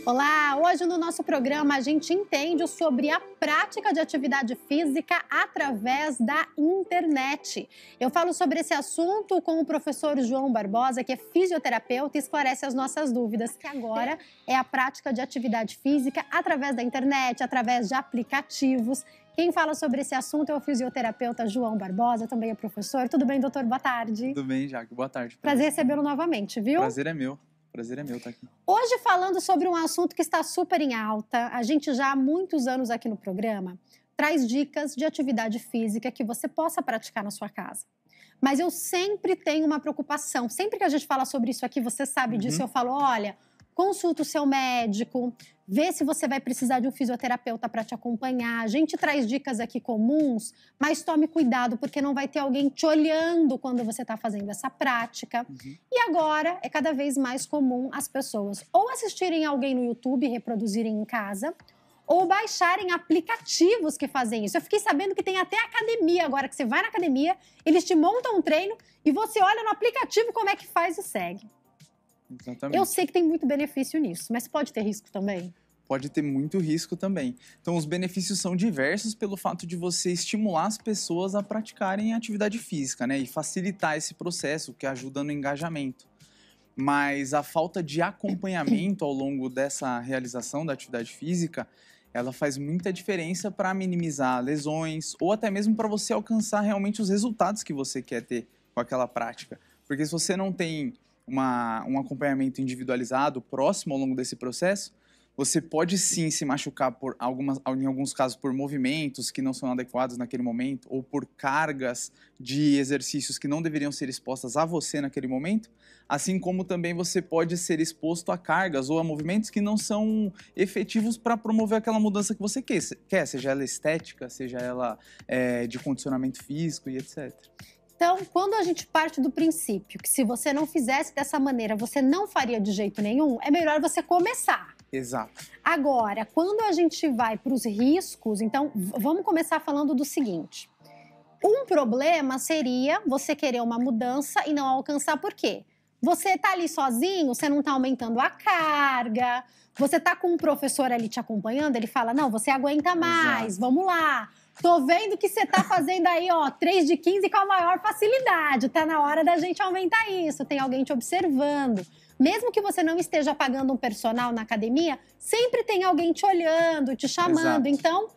Olá! Hoje no nosso programa a gente entende sobre a prática de atividade física através da internet. Eu falo sobre esse assunto com o professor João Barbosa, que é fisioterapeuta e esclarece as nossas dúvidas, que agora é a prática de atividade física através da internet, através de aplicativos. Quem fala sobre esse assunto é o fisioterapeuta João Barbosa, também é professor. Tudo bem, doutor? Boa tarde. Tudo bem, Jaque. Boa tarde. Prazer recebê-lo novamente, viu? Prazer é meu estar aqui. Hoje falando sobre um assunto que está super em alta, a gente já há muitos anos aqui no programa traz dicas de atividade física que você possa praticar na sua casa. Mas eu sempre tenho uma preocupação, sempre que a gente fala sobre isso aqui, você sabe disso, eu falo, olha, consulta o seu médico, vê se você vai precisar de um fisioterapeuta para te acompanhar. A gente traz dicas aqui comuns, mas tome cuidado, porque não vai ter alguém te olhando quando você está fazendo essa prática. E agora é cada vez mais comum as pessoas ou assistirem alguém no YouTube e reproduzirem em casa, ou baixarem aplicativos que fazem isso. Eu fiquei sabendo que tem até academia agora, que você vai na academia, eles te montam um treino e você olha no aplicativo como é que faz e segue. Exatamente. Eu sei que tem muito benefício nisso, mas pode ter risco também? Pode ter muito risco também. Então, os benefícios são diversos pelo fato de você estimular as pessoas a praticarem atividade física, né? E facilitar esse processo, que ajuda no engajamento. Mas a falta de acompanhamento ao longo dessa realização da atividade física, ela faz muita diferença para minimizar lesões ou até mesmo para você alcançar realmente os resultados que você quer ter com aquela prática. Porque se você não tem um acompanhamento individualizado, próximo ao longo desse processo, você pode sim se machucar em alguns casos por movimentos que não são adequados naquele momento ou por cargas de exercícios que não deveriam ser expostas a você naquele momento, assim como também você pode ser exposto a cargas ou a movimentos que não são efetivos para promover aquela mudança que você quer, seja ela estética, seja ela de condicionamento físico e etc. Então, quando a gente parte do princípio que se você não fizesse dessa maneira, você não faria de jeito nenhum, é melhor você começar. Exato. Agora, quando a gente vai para os riscos, então vamos começar falando do seguinte. Um problema seria você querer uma mudança e não alcançar, por quê? Você tá ali sozinho, você não tá aumentando a carga, você tá com um professor ali te acompanhando, ele fala, não, você aguenta mais, vamos lá. Tô vendo que você tá fazendo aí, ó, 3 de 15 com a maior facilidade. Tá na hora da gente aumentar isso. Tem alguém te observando. Mesmo que você não esteja pagando um personal na academia, sempre tem alguém te olhando, te chamando. Então,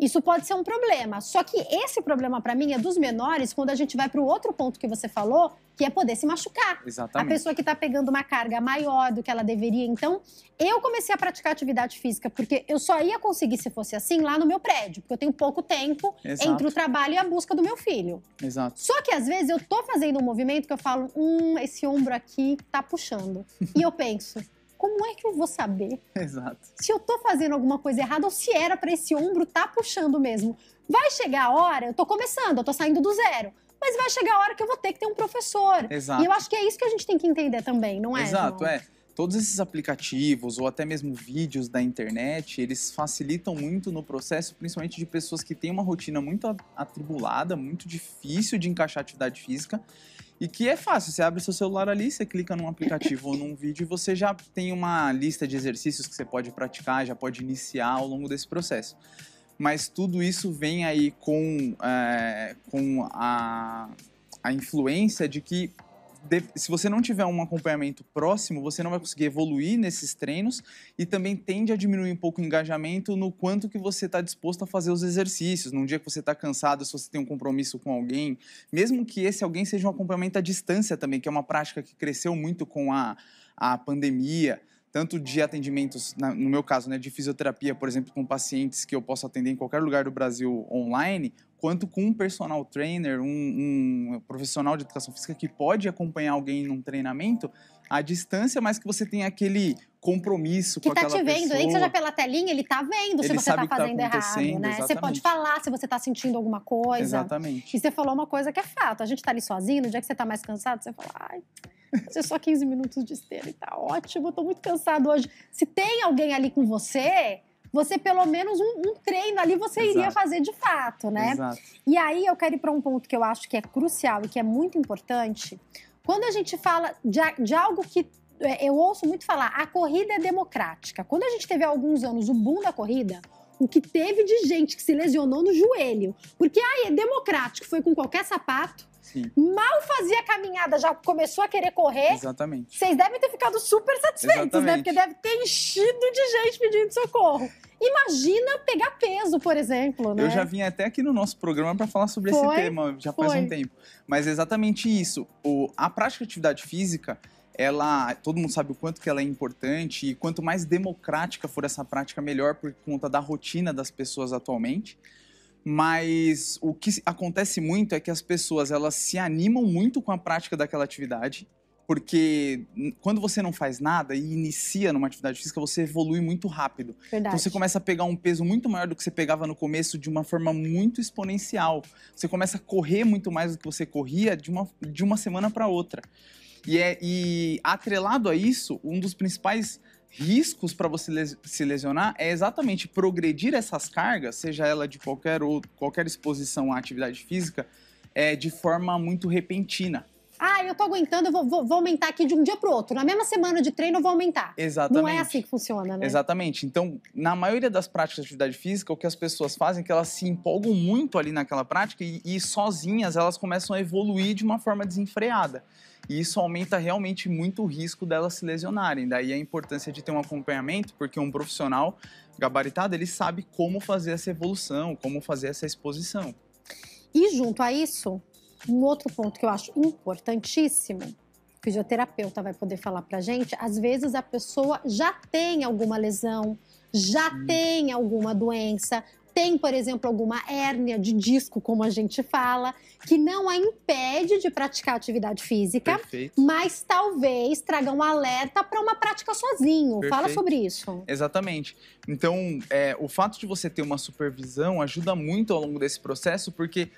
isso pode ser um problema. Só que esse problema, pra mim, é dos menores quando a gente vai pro outro ponto que você falou, que é poder se machucar. Exatamente. A pessoa que tá pegando uma carga maior do que ela deveria. Então, eu comecei a praticar atividade física porque eu só ia conseguir, se fosse assim, lá no meu prédio. Porque eu tenho pouco tempo entre o trabalho e a busca do meu filho. Exato. Só que, às vezes, eu tô fazendo um movimento que eu falo, esse ombro aqui tá puxando. E eu penso, como é que eu vou saber se eu tô fazendo alguma coisa errada ou se era pra esse ombro tá puxando mesmo? Vai chegar a hora, eu tô começando, eu tô saindo do zero. Mas vai chegar a hora que eu vou ter que ter um professor. Exato. E eu acho que é isso que a gente tem que entender também, não é, Exato, João? Todos esses aplicativos ou até mesmo vídeos da internet, eles facilitam muito no processo, principalmente de pessoas que têm uma rotina muito atribulada, muito difícil de encaixar atividade física e que é fácil. Você abre seu celular ali, você clica num aplicativo ou num vídeo e você já tem uma lista de exercícios que você pode praticar, já pode iniciar ao longo desse processo. Mas tudo isso vem aí com a influência de que se você não tiver um acompanhamento próximo, você não vai conseguir evoluir nesses treinos e também tende a diminuir um pouco o engajamento no quanto que você está disposto a fazer os exercícios. Num dia que você está cansado, se você tem um compromisso com alguém, mesmo que esse alguém seja um acompanhamento à distância também, que é uma prática que cresceu muito com a pandemia, tanto de atendimentos, no meu caso, né, de fisioterapia, por exemplo, com pacientes que eu posso atender em qualquer lugar do Brasil online, quanto com um personal trainer, um profissional de educação física que pode acompanhar alguém num treinamento à distância, mas que você tem aquele compromisso com aquela pessoa. Que tá te vendo, nem que seja pela telinha, ele tá vendo se você tá fazendo errado, né? Exatamente. Você pode falar se você tá sentindo alguma coisa. Exatamente. E você falou uma coisa que é fato, a gente tá ali sozinho, no dia que você tá mais cansado, você fala, ai, fazer só 15 minutos de esteira e tá ótimo, eu tô muito cansado hoje. Se tem alguém ali com você pelo menos um treino ali você iria fazer de fato, né? Exato. E aí eu quero ir para um ponto que eu acho que é crucial e que é muito importante. Quando a gente fala de algo que eu ouço muito falar, a corrida é democrática. Quando a gente teve há alguns anos o boom da corrida, o que teve de gente que se lesionou no joelho, porque é democrático, foi com qualquer sapato, Sim. mal fazia a caminhada, já começou a querer correr. Exatamente. Vocês devem ter ficado super satisfeitos, né? Porque deve ter enchido de gente pedindo socorro. Imagina pegar peso, por exemplo, né? Eu já vim até aqui no nosso programa para falar sobre esse tema, já faz um tempo. Mas é exatamente isso. A prática de atividade física, todo mundo sabe o quanto que ela é importante e quanto mais democrática for essa prática, melhor por conta da rotina das pessoas atualmente. Mas o que acontece muito é que as pessoas elas se animam muito com a prática daquela atividade, porque quando você não faz nada e inicia numa atividade física, você evolui muito rápido. Verdade. Então você começa a pegar um peso muito maior do que você pegava no começo de uma forma muito exponencial. Você começa a correr muito mais do que você corria de uma semana para outra. E atrelado a isso, um dos principais riscos para você se lesionar é exatamente progredir essas cargas, seja ela de qualquer exposição à atividade física, de forma muito repentina. Eu tô aguentando, eu vou aumentar aqui de um dia pro outro. Na mesma semana de treino eu vou aumentar. Exatamente. Não é assim que funciona, né? Exatamente. Então, na maioria das práticas de atividade física, o que as pessoas fazem é que elas se empolgam muito ali naquela prática e sozinhas elas começam a evoluir de uma forma desenfreada. E isso aumenta realmente muito o risco delas se lesionarem. Daí a importância de ter um acompanhamento, porque um profissional gabaritado, ele sabe como fazer essa evolução, como fazer essa exposição. E junto a isso, um outro ponto que eu acho importantíssimo, o fisioterapeuta vai poder falar pra gente, às vezes a pessoa já tem alguma lesão, já tem alguma doença, tem, por exemplo, alguma hérnia de disco, como a gente fala, que não a impede de praticar atividade física, Perfeito. mas talvez traga um alerta para uma prática sozinho. Perfeito. Fala sobre isso. Exatamente. Então, o fato de você ter uma supervisão ajuda muito ao longo desse processo, porque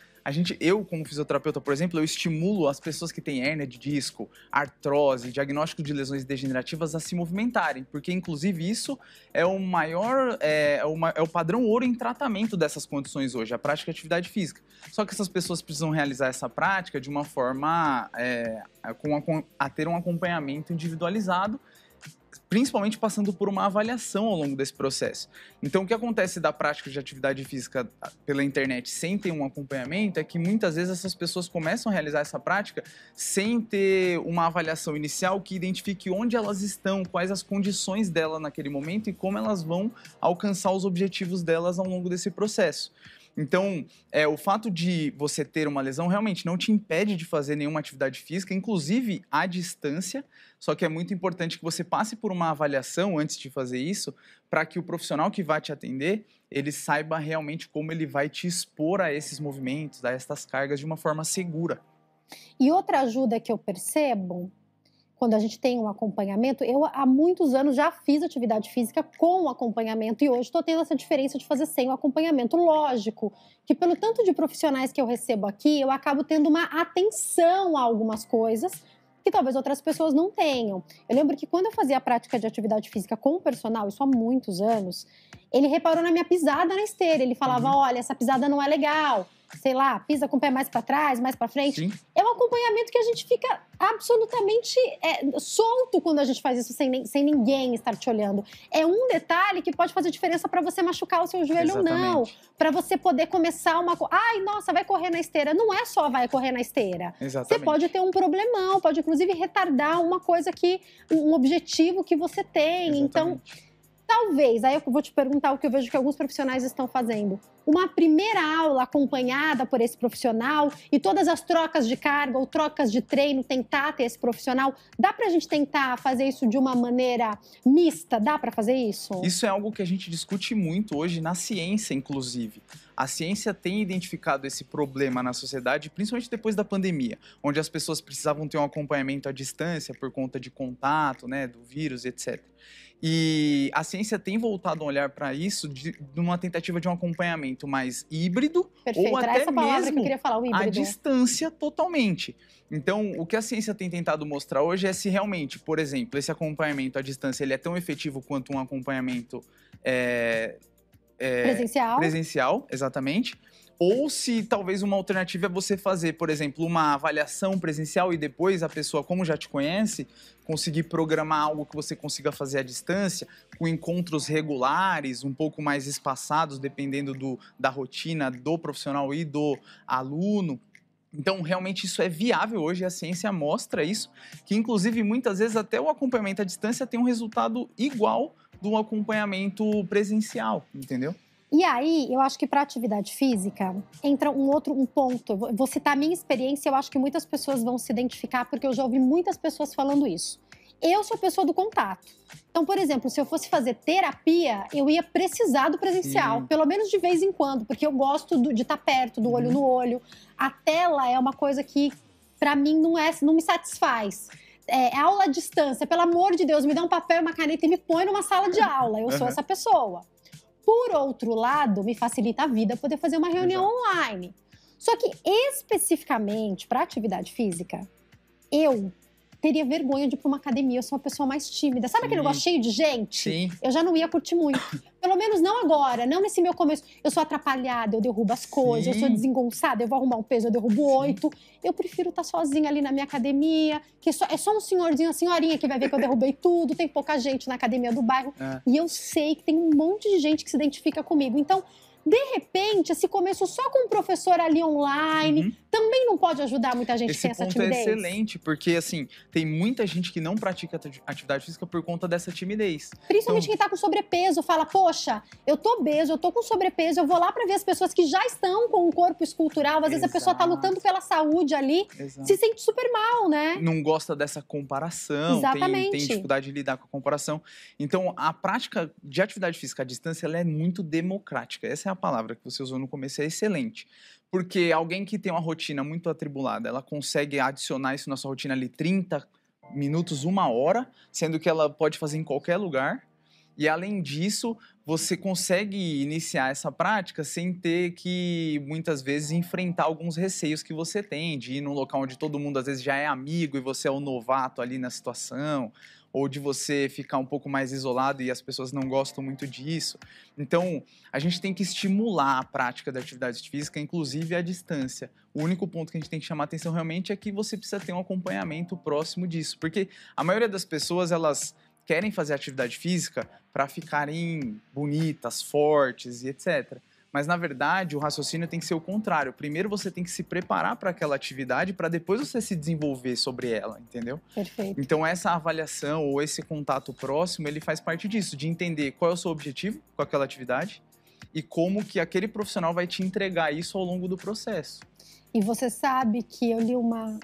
eu, como fisioterapeuta, por exemplo, eu estimulo as pessoas que têm hérnia de disco, artrose, diagnóstico de lesões degenerativas a se movimentarem, porque, inclusive, isso é o maior, é o padrão ouro em tratamento dessas condições hoje, a prática de atividade física. Só que essas pessoas precisam realizar essa prática de uma forma a ter um acompanhamento individualizado, principalmente passando por uma avaliação ao longo desse processo. Então, o que acontece da prática de atividade física pela internet sem ter um acompanhamento é que muitas vezes essas pessoas começam a realizar essa prática sem ter uma avaliação inicial que identifique onde elas estão, quais as condições dela naquele momento e como elas vão alcançar os objetivos delas ao longo desse processo. Então, o fato de você ter uma lesão realmente não te impede de fazer nenhuma atividade física, inclusive à distância, só que é muito importante que você passe por uma avaliação antes de fazer isso, para que o profissional que vai te atender, ele saiba realmente como ele vai te expor a esses movimentos, a essas cargas de uma forma segura. E outra ajuda que eu percebo, quando a gente tem um acompanhamento, eu há muitos anos já fiz atividade física com acompanhamento e hoje estou tendo essa diferença de fazer sem o acompanhamento. Lógico que pelo tanto de profissionais que eu recebo aqui, eu acabo tendo uma atenção a algumas coisas que talvez outras pessoas não tenham. Eu lembro que quando eu fazia a prática de atividade física com o personal, isso há muitos anos, ele reparou na minha pisada na esteira. Ele falava, olha, essa pisada não é legal. Sei lá, pisa com o pé mais para trás, mais para frente. Sim. É um acompanhamento que a gente fica absolutamente solto quando a gente faz isso sem ninguém estar te olhando. É um detalhe que pode fazer diferença para você machucar o seu joelho ou não. Para você poder começar uma coisa. Ai, nossa, vai correr na esteira. Não é só vai correr na esteira. Exatamente. Você pode ter um problemão, pode inclusive retardar um objetivo que você tem. Exatamente. Então, talvez, aí eu vou te perguntar o que eu vejo que alguns profissionais estão fazendo. Uma primeira aula acompanhada por esse profissional e todas as trocas de carga ou trocas de treino, tentar ter esse profissional. Dá pra gente tentar fazer isso de uma maneira mista? Dá pra fazer isso? Isso é algo que a gente discute muito hoje na ciência, inclusive. A ciência tem identificado esse problema na sociedade, principalmente depois da pandemia, onde as pessoas precisavam ter um acompanhamento à distância por conta de contato, né, do vírus, etc. E a ciência tem voltado a olhar para isso numa tentativa de um acompanhamento mais híbrido. Perfeito, ou era até essa palavra mesmo que eu queria falar, o híbrido. à distância totalmente. Então, o que a ciência tem tentado mostrar hoje é se realmente, por exemplo, esse acompanhamento à distância ele é tão efetivo quanto um acompanhamento presencial, exatamente, Ou se talvez uma alternativa é você fazer, por exemplo, uma avaliação presencial e depois a pessoa, como já te conhece, conseguir programar algo que você consiga fazer à distância, com encontros regulares, um pouco mais espaçados, dependendo da rotina do profissional e do aluno. Então, realmente, isso é viável hoje, a ciência mostra isso, que inclusive, muitas vezes, até o acompanhamento à distância tem um resultado igual do acompanhamento presencial, entendeu? E aí, eu acho que para atividade física, entra um ponto. Eu vou citar a minha experiência, eu acho que muitas pessoas vão se identificar, porque eu já ouvi muitas pessoas falando isso. Eu sou pessoa do contato. Então, por exemplo, se eu fosse fazer terapia, eu ia precisar do presencial, pelo menos de vez em quando, porque eu gosto de estar perto, do olho no olho. A tela é uma coisa que, para mim, não me satisfaz. Aula à distância, pelo amor de Deus, me dá um papel e uma caneta e me põe numa sala de aula. Eu sou essa pessoa. Por outro lado, me facilita a vida poder fazer uma reunião online. Só que, especificamente para atividade física, eu teria vergonha de ir para uma academia. Eu sou uma pessoa mais tímida. Sabe aquele negócio cheio de gente? Sim. Eu já não ia curtir muito. Pelo menos não agora, não nesse meu começo. Eu sou atrapalhada, eu derrubo as coisas, eu sou desengonçada, eu vou arrumar um peso, eu derrubo 8. Eu prefiro estar sozinha ali na minha academia, que é só um senhorzinho, uma senhorinha que vai ver que eu derrubei tudo, tem pouca gente na academia do bairro. E eu sei que tem um monte de gente que se identifica comigo. Então, de repente, esse começo só com um professor ali online, também não pode ajudar muita gente que tem essa timidez? Esse ponto é excelente, porque assim, tem muita gente que não pratica atividade física por conta dessa timidez. Principalmente quem tá com sobrepeso, fala, poxa, eu tô obeso, eu tô com sobrepeso, eu vou lá pra ver as pessoas que já estão com um corpo escultural, às vezes a pessoa tá lutando pela saúde ali, se sente super mal, né? Não gosta dessa comparação, tem dificuldade de lidar com a comparação. Então, a prática de atividade física à distância, ela é muito democrática. Essa é a palavra que você usou no começo, é excelente. Porque alguém que tem uma rotina muito atribulada, ela consegue adicionar isso na sua rotina ali 30 minutos, 1 hora, sendo que ela pode fazer em qualquer lugar. E além disso, você consegue iniciar essa prática sem ter que, muitas vezes, enfrentar alguns receios que você tem, de ir num local onde todo mundo, às vezes, já é amigo e você é o novato ali na situação, ou de você ficar um pouco mais isolado e as pessoas não gostam muito disso. Então, a gente tem que estimular a prática da atividade física, inclusive à distância. O único ponto que a gente tem que chamar atenção realmente é que você precisa ter um acompanhamento próximo disso, porque a maioria das pessoas, elas querem fazer atividade física para ficarem bonitas, fortes e etc. Mas, na verdade, o raciocínio tem que ser o contrário. Primeiro você tem que se preparar para aquela atividade para depois você se desenvolver sobre ela, entendeu? Perfeito. Então, essa avaliação ou esse contato próximo, ele faz parte disso, de entender qual é o seu objetivo com aquela atividade e como que aquele profissional vai te entregar isso ao longo do processo. E você sabe que eu li uma...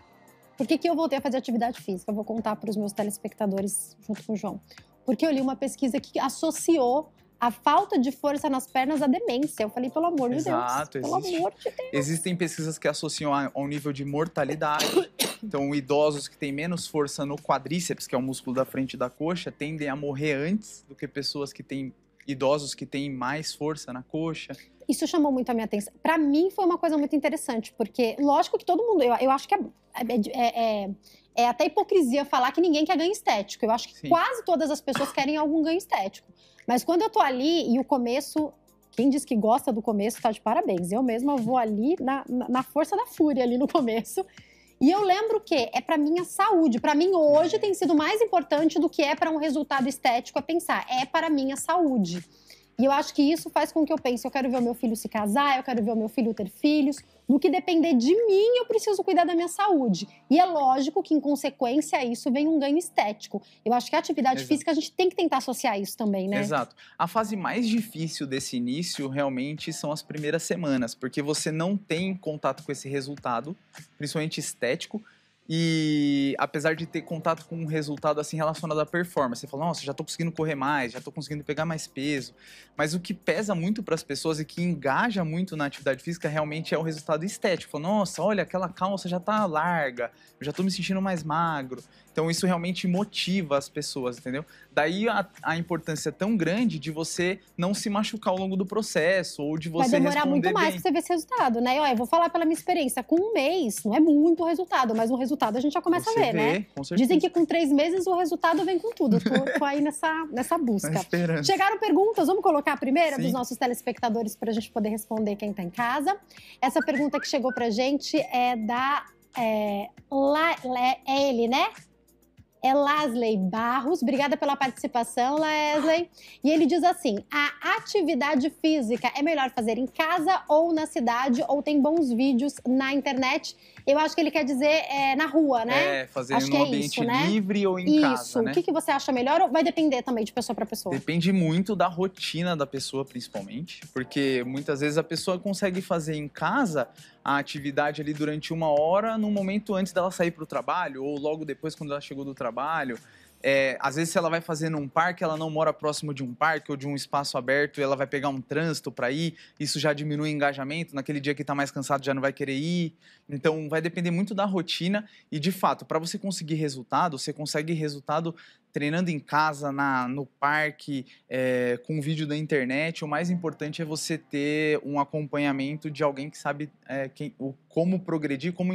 Por que eu voltei a fazer atividade física? Eu vou contar para os meus telespectadores junto com o João. Porque eu li uma pesquisa que associou a falta de força nas pernas à demência. Eu falei, pelo amor de Deus. Pelo amor de Deus. Existem pesquisas que associam ao nível de mortalidade. Então, idosos que têm menos força no quadríceps, que é o músculo da frente da coxa, tendem a morrer antes do que pessoas que têm... idosos que têm mais força na coxa. Isso chamou muito a minha atenção. Para mim, foi uma coisa muito interessante, porque, lógico que todo mundo... Eu acho que é até hipocrisia falar que ninguém quer ganho estético. Eu acho que quase todas as pessoas querem algum ganho estético. Mas quando eu tô ali, e o começo... Quem diz que gosta do começo tá de parabéns. Eu mesma vou ali na força da fúria ali no começo. E eu lembro que é para minha saúde. Para mim, hoje, tem sido mais importante do que é para um resultado estético, é pensar, é para minha saúde. E eu acho que isso faz com que eu pense, eu quero ver o meu filho se casar, eu quero ver o meu filho ter filhos. No que depender de mim, eu preciso cuidar da minha saúde. E é lógico que, em consequência a isso, vem um ganho estético. Eu acho que a atividade física, a gente tem que tentar associar isso também, né? Exato. A fase mais difícil desse início, realmente, são as primeiras semanas. Porque você não tem contato com esse resultado, principalmente estético. E apesar de ter contato com um resultado assim relacionado à performance, você fala, nossa, já tô conseguindo correr mais, já tô conseguindo pegar mais peso. Mas o que pesa muito para as pessoas e que engaja muito na atividade física realmente é o resultado estético. Fala, nossa, olha, aquela calça já tá larga, eu já tô me sentindo mais magro. Então isso realmente motiva as pessoas, entendeu? Daí a importância tão grande de você não se machucar ao longo do processo, ou de você Vai demorar muito mais bem. pra você ver esse resultado, né? Olha, eu vou falar pela minha experiência, com um mês não é muito resultado, mas o resultado a gente já começa a ver, né? Com certeza. Dizem que com 3 meses o resultado vem com tudo. Tô aí nessa busca. Chegaram perguntas, vamos colocar a primeira dos nossos telespectadores pra gente poder responder quem tá em casa. Essa pergunta que chegou pra gente é da... é ele, né? É Lasley Barros, obrigada pela participação, Lasley. E ele diz assim, a atividade física é melhor fazer em casa ou na cidade, ou tem bons vídeos na internet? Eu acho que ele quer dizer na rua, né? Fazer no ambiente livre ou em casa, né? O que você acha melhor ou vai depender também de pessoa para pessoa? Depende muito da rotina da pessoa, principalmente. Porque muitas vezes a pessoa consegue fazer em casa a atividade ali durante 1 hora, no momento antes dela sair para o trabalho, ou logo depois quando ela chegou do trabalho. Às vezes, se ela vai fazer num parque, ela não mora próximo de um parque ou de um espaço aberto e ela vai pegar um trânsito para ir, isso já diminui o engajamento, naquele dia que está mais cansado já não vai querer ir. Então, vai depender muito da rotina e, de fato, para você conseguir resultado, você consegue resultado treinando em casa, no parque, com vídeo da internet. O mais importante é você ter um acompanhamento de alguém que sabe como progredir, como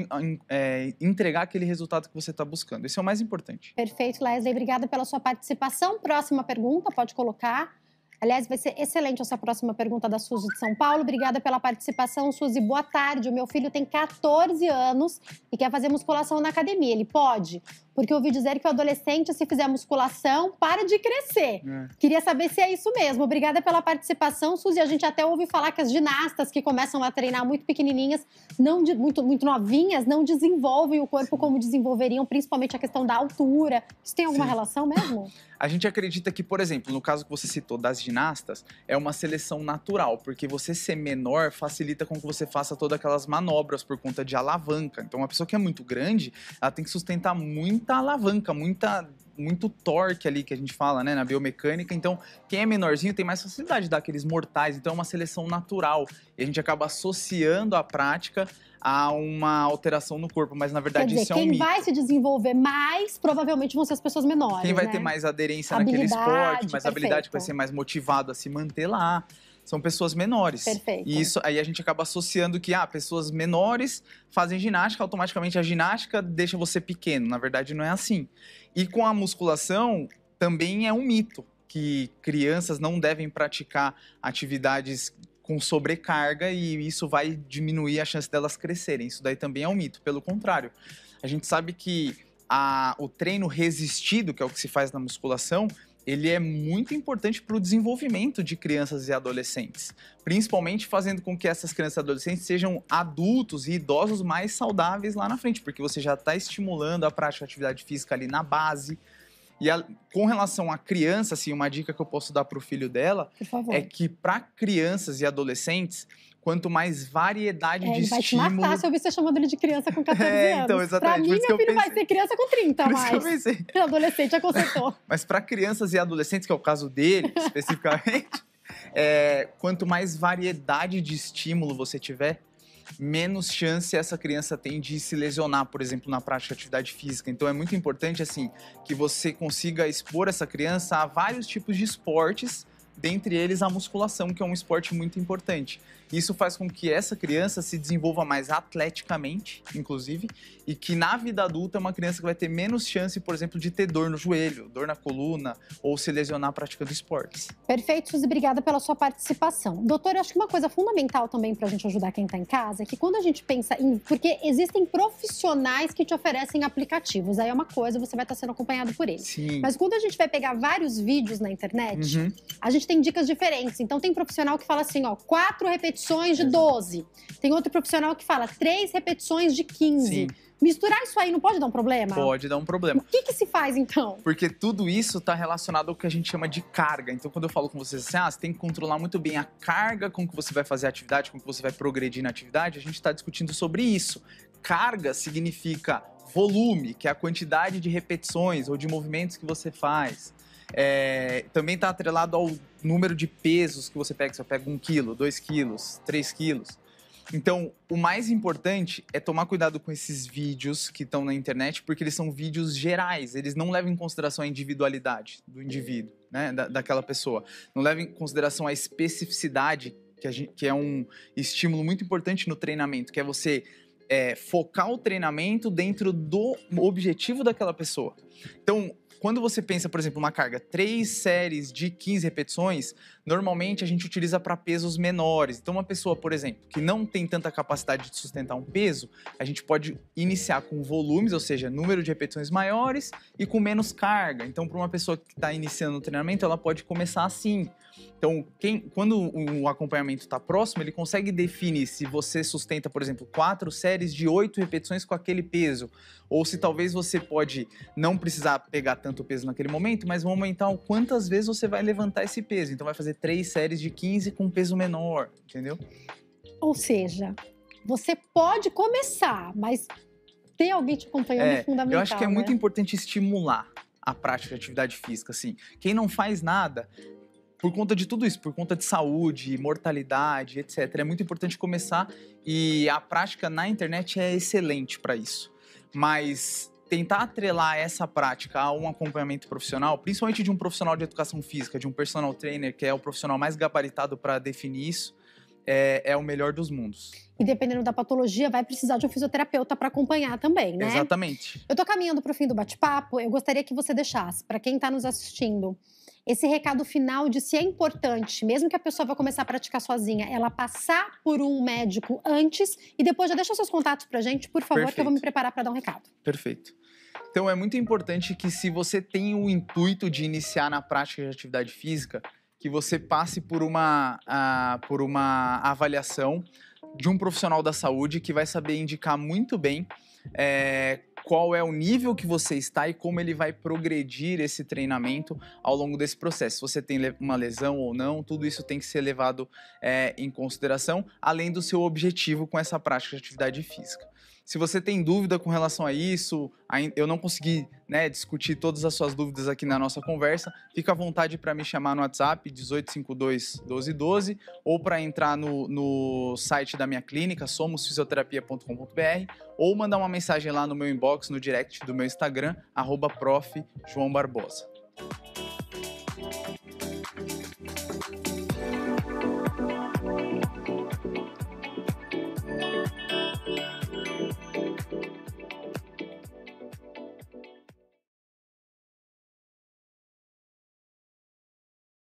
entregar aquele resultado que você está buscando. Esse é o mais importante. Perfeito, Leslie. Obrigada pela sua participação. Próxima pergunta, pode colocar. Aliás, vai ser excelente essa próxima pergunta da Suzy de São Paulo. Obrigada pela participação, Suzy. Boa tarde. O meu filho tem 14 anos e quer fazer musculação na academia. Ele pode? Porque eu ouvi dizer que o adolescente, se fizer musculação, para de crescer. Queria saber se é isso mesmo. Obrigada pela participação, Suzy. A gente até ouve falar que as ginastas que começam a treinar muito pequenininhas, muito novinhas, não desenvolvem o corpo como desenvolveriam, principalmente a questão da altura. Isso tem alguma relação mesmo? A gente acredita que, por exemplo, no caso que você citou das ginastas, é uma seleção natural, porque você ser menor facilita com que você faça todas aquelas manobras por conta de alavanca. Então, uma pessoa que é muito grande, ela tem que sustentar muita alavanca, muito torque ali que a gente fala, né, na biomecânica. Então, quem é menorzinho tem mais facilidade de dar aqueles mortais. Então, é uma seleção natural. E a gente acaba associando a prática a uma alteração no corpo, mas na verdade isso é um mito. Quem vai se desenvolver mais, provavelmente vão ser as pessoas menores, Quem vai ter mais aderência naquele esporte, mais habilidade, que vai ser mais motivado a se manter lá, são pessoas menores. Perfeito. E isso aí a gente acaba associando que pessoas menores fazem ginástica, automaticamente a ginástica deixa você pequeno. Na verdade, não é assim. E com a musculação, também é um mito que crianças não devem praticar atividades com sobrecarga e isso vai diminuir a chance delas crescerem. Isso daí também é um mito. Pelo contrário, a gente sabe que o treino resistido, que é o que se faz na musculação, ele é muito importante para o desenvolvimento de crianças e adolescentes, principalmente fazendo com que essas crianças e adolescentes sejam adultos e idosos mais saudáveis lá na frente, porque você já está estimulando a prática de atividade física ali na base. E com relação à criança, assim, uma dica que eu posso dar para o filho dela é que para crianças e adolescentes, quanto mais variedade de estímulo... Ele vai te matar se eu ouvir você chamando ele de criança com 14 anos. Então, exatamente. Pra mim, meu filho vai ser criança com 30 a mais. Por isso que eu pensei. Adolescente já consertou. Mas para crianças e adolescentes, que é o caso dele, especificamente, quanto mais variedade de estímulo você tiver, menos chance essa criança tem de se lesionar, por exemplo, na prática de atividade física. Então é muito importante, assim, que você consiga expor essa criança a vários tipos de esportes, dentre eles a musculação, que é um esporte muito importante. Isso faz com que essa criança se desenvolva mais atleticamente, inclusive, e que na vida adulta é uma criança que vai ter menos chance, por exemplo, de ter dor no joelho, dor na coluna ou se lesionar praticando esportes. Perfeito, Suzy, obrigada pela sua participação. Doutor, eu acho que uma coisa fundamental também para a gente ajudar quem está em casa é que quando a gente pensa em... Porque existem profissionais que te oferecem aplicativos, aí é uma coisa, você vai estar sendo acompanhado por eles. Sim. Mas quando a gente vai pegar vários vídeos na internet, a gente tem dicas diferentes. Então tem profissional que fala assim, 4 repetições de 12. Tem outro profissional que fala 3 repetições de 15. Sim. Misturar isso aí não pode dar um problema? Pode dar um problema. O que se faz, então? Porque tudo isso está relacionado ao que a gente chama de carga. Então, quando eu falo com vocês assim, você tem que controlar muito bem a carga com que você vai fazer a atividade, com que você vai progredir na atividade, a gente está discutindo sobre isso. Carga significa volume, que é a quantidade de repetições ou de movimentos que você faz. Também está atrelado ao número de pesos que você pega. Se eu pego 1 quilo, 2 quilos, 3 quilos. Então, o mais importante é tomar cuidado com esses vídeos que estão na internet, porque eles são vídeos gerais, eles não levam em consideração a individualidade do indivíduo, né, daquela pessoa. Não levam em consideração a especificidade, que é um estímulo muito importante no treinamento, que é você focar o treinamento dentro do objetivo daquela pessoa. Então, quando você pensa, por exemplo, uma carga 3 séries de 15 repetições, normalmente a gente utiliza para pesos menores. Então, uma pessoa, por exemplo, que não tem tanta capacidade de sustentar um peso, a gente pode iniciar com volumes, ou seja, número de repetições maiores e com menos carga. Então, para uma pessoa que está iniciando o treinamento, ela pode começar assim. Então, quando o acompanhamento está próximo, ele consegue definir se você sustenta, por exemplo, 4 séries de 8 repetições com aquele peso, ou se talvez você pode não precisar pegar tanto peso naquele momento, mas vão aumentar o quantas vezes você vai levantar esse peso. Então, vai fazer 3 séries de 15 com peso menor, entendeu? Ou seja, você pode começar, mas ter alguém te acompanhando é fundamental. Eu acho que é muito importante estimular a prática de atividade física, assim. Quem não faz nada, por conta de tudo isso, por conta de saúde, mortalidade, etc., é muito importante começar, e a prática na internet é excelente para isso. Mas tentar atrelar essa prática a um acompanhamento profissional, principalmente de um profissional de educação física, de um personal trainer, que é o profissional mais gabaritado para definir isso, é o melhor dos mundos. E dependendo da patologia, vai precisar de um fisioterapeuta para acompanhar também, né? Exatamente. Eu tô caminhando para o fim do bate-papo, eu gostaria que você deixasse, para quem está nos assistindo, esse recado final de se é importante, mesmo que a pessoa vá começar a praticar sozinha, ela passar por um médico antes e depois já deixa seus contatos pra gente, por favor, que eu vou me preparar para dar um recado. Perfeito. Então é muito importante que, se você tem o intuito de iniciar na prática de atividade física, que você passe por uma avaliação de um profissional da saúde que vai saber indicar muito bem qual é o nível que você está e como ele vai progredir esse treinamento ao longo desse processo. Se você tem uma lesão ou não, tudo isso tem que ser levado em consideração, além do seu objetivo com essa prática de atividade física. Se você tem dúvida com relação a isso, eu não consegui discutir todas as suas dúvidas aqui na nossa conversa, fica à vontade para me chamar no WhatsApp 1852-1212 ou para entrar no site da minha clínica, somosfisioterapia.com.br, ou mandar uma mensagem lá no meu inbox, no direct do meu Instagram, @prof. João Barbosa.